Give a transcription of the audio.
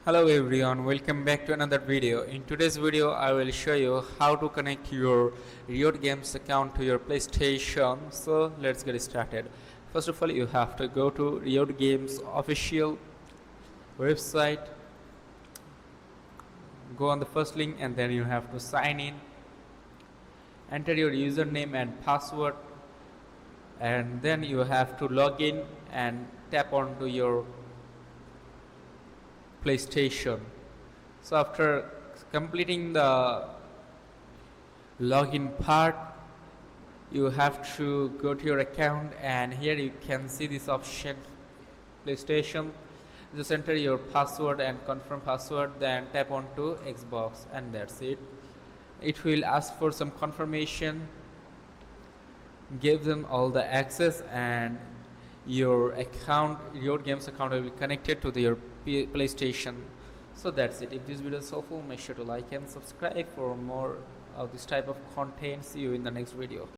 Hello everyone, welcome back to another video. In today's video I will show you how to connect your RIOT Games account to your PlayStation. So let's get started. First of all, you have to go to RIOT Games official website, go on the first link and then you have to sign in, enter your username and password, and then you have to log in and tap onto your PlayStation. So after completing the login part, you have to go to your account and here you can see this option PlayStation. Just enter your password and confirm password, then tap onto Xbox and that's it. It will ask for some confirmation, give them all the access, and your account, your games account will be connected to your PlayStation. So that's it. If this video is helpful, make sure to like and subscribe for more of this type of content. See you in the next video.